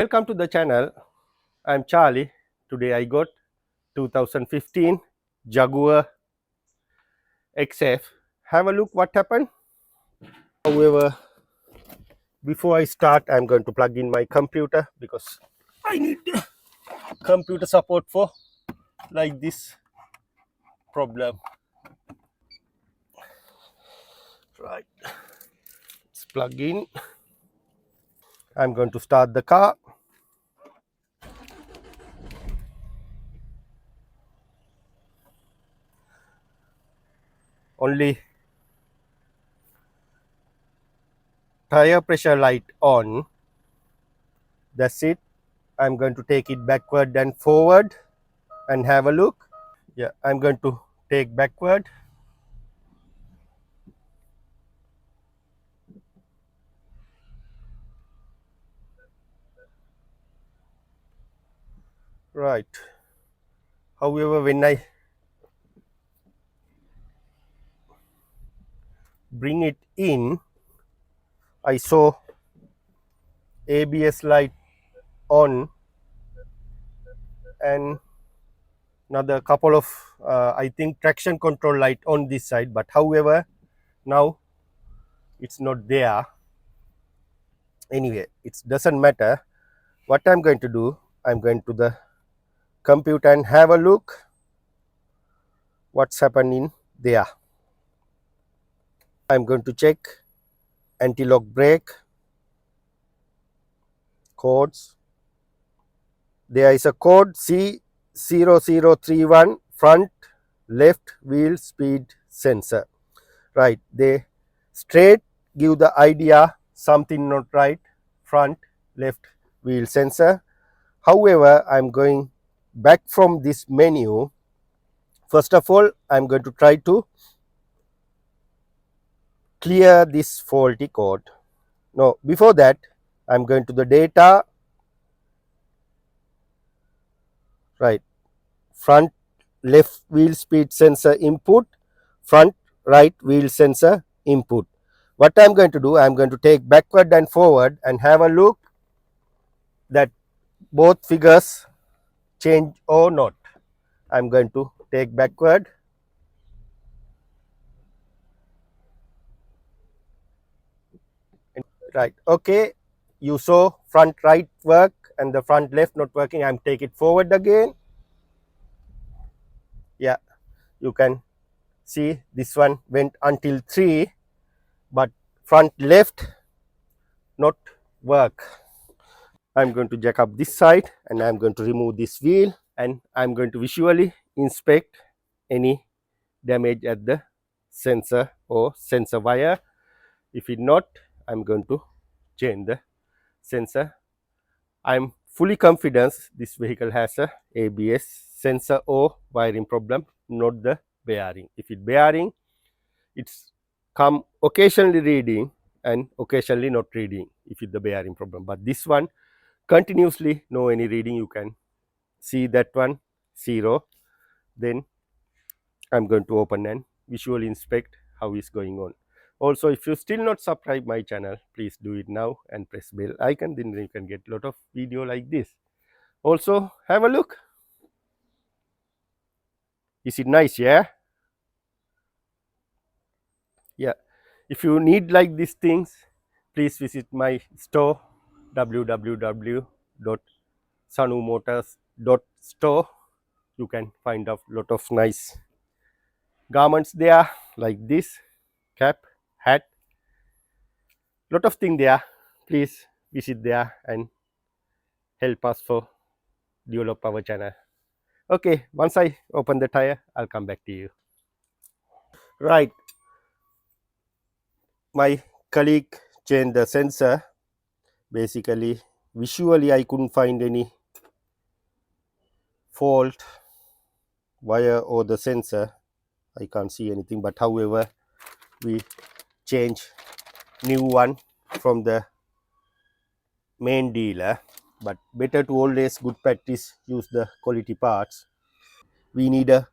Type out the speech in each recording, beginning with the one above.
Welcome to the channel. I'm Charlie. Today I got 2015 Jaguar XF. Have a look what happened. However, before I start, I'm going to plug in my computer because I need computer support for like this problem. Right, let's plug in. I'm going to start the car. Only tire pressure light on. That's it. I'm going to take it backward and forward and have a look. Yeah, I'm going to take backward. Right. However, when I bring it in, I saw ABS light on and another couple of I think traction control light on this side, but however now it's not there. Anyway, it doesn't matter. What I'm going to do, I'm going to the computer and have a look what's happening there. I'm going to check anti-lock brake codes. There is a code C0031 front left wheel speed sensor. Right, they straight give the idea something not right, front left wheel sensor. However, I'm going back from this menu. First of all, I'm going to try to clear this faulty code. No, before that, I'm going to the data. Right, front left wheel speed sensor input, front right wheel sensor input. What I'm going to do, I'm going to take backward and forward and have a look that both figures change or not. I'm going to take backward. Right, okay, you saw front right work and the front left not working. I'm take it forward again. Yeah, you can see this one went until 3, but front left not work. I'm going to jack up this side and I'm going to remove this wheel and I'm going to visually inspect any damage at the sensor or sensor wire. If it not, I'm going to change the sensor. I'm fully confident this vehicle has a ABS sensor or wiring problem, not the bearing. If it bearing, it's come occasionally reading and occasionally not reading if it's the bearing problem. But this one continuously no any reading. You can see that one 0. Then I'm going to open and visually inspect how it's going on. Also, if you still not subscribe my channel, please do it now and press bell icon, then you can get lot of video like this. Also, have a look. Is it nice? Yeah, yeah. If you need like these things, please visit my store www.sanumotors.store. You can find a lot of nice garments there like this, cap, hat, lot of things there. Please visit there and help us for develop our channel. Okay, once I open the tire, I'll come back to you. Right, my colleague changed the sensor. Basically, visually I couldn't find any fault wire or the sensor. I can't see anything, but however, we change new one from the main dealer. But better to always good practice use the quality parts. We need a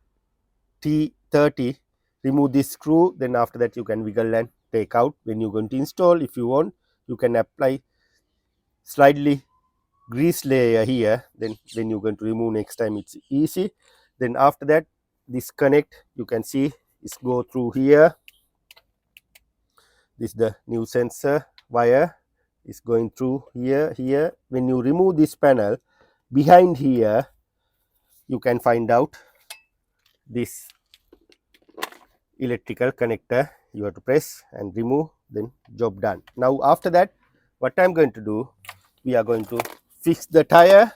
T30. Remove this screw, then after that you can wiggle and take out. When you're going to install, if you want, you can apply slightly grease layer here. Then when you're going to remove next time, it's easy. Then after that, this connect, you can see, is go through here. This is the new sensor wire is going through here. When you remove this panel, behind here you can find out this electrical connector. You have to press and remove, then job done. Now after that, what I'm going to do, we are going to fix the tire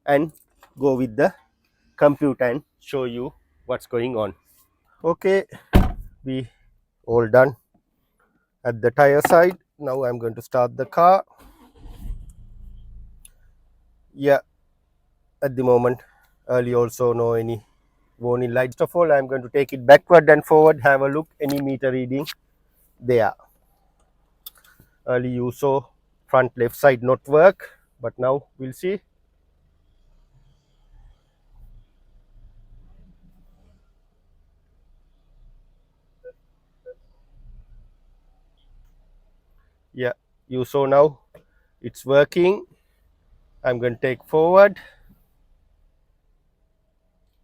and go with the computer and show you what's going on. Okay, we all done at the tire side. Now I'm going to start the car. Yeah, at the moment, early also no any warning light. First of all, I'm going to take it backward and forward, have a look, any meter reading there. Early you saw front left side not work, but now we'll see. Yeah, you saw now it's working. I'm going to take forward.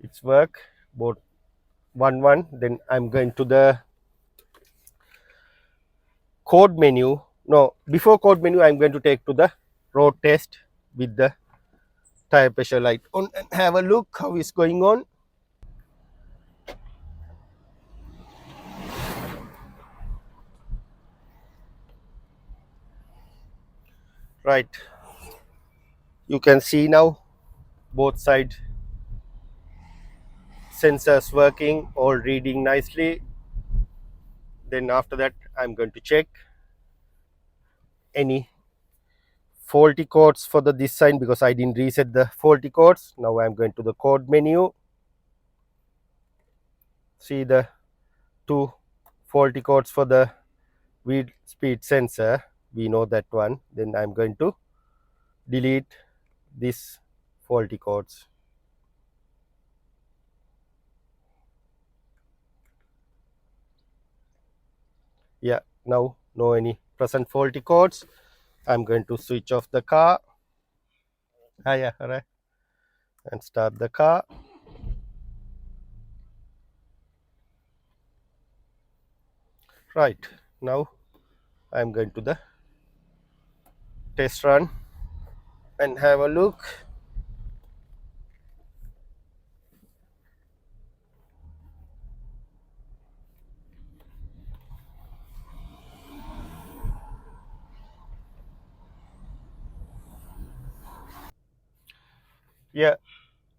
It's work both one. Then I'm going to the code menu. No, before code menu, I'm going to take to the road test with the tire pressure light on and have a look how it's going on. Right, you can see now both side sensors working, all reading nicely. Then after that, I'm going to check any faulty codes for the this sign, because I didn't reset the faulty codes. Now I'm going to the code menu. See the two faulty codes for the wheel speed sensor, we know that one. Then I'm going to delete this faulty codes. Yeah, now no any present faulty codes. I'm going to switch off the car. Yeah, right, and start the car. Right, now I'm going to the test run and have a look. Yeah,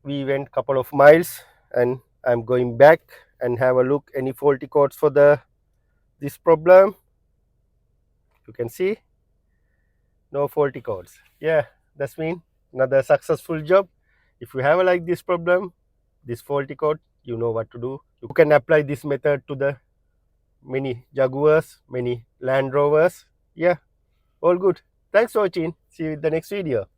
we went couple of miles and I'm going back and have a look any faulty codes for the this problem. You can see no faulty codes. Yeah, that's mean another successful job. If you have a like this problem, this faulty code, you know what to do. You can apply this method to the many Jaguars, many Land Rovers. Yeah, all good. Thanks for watching. See you in the next video.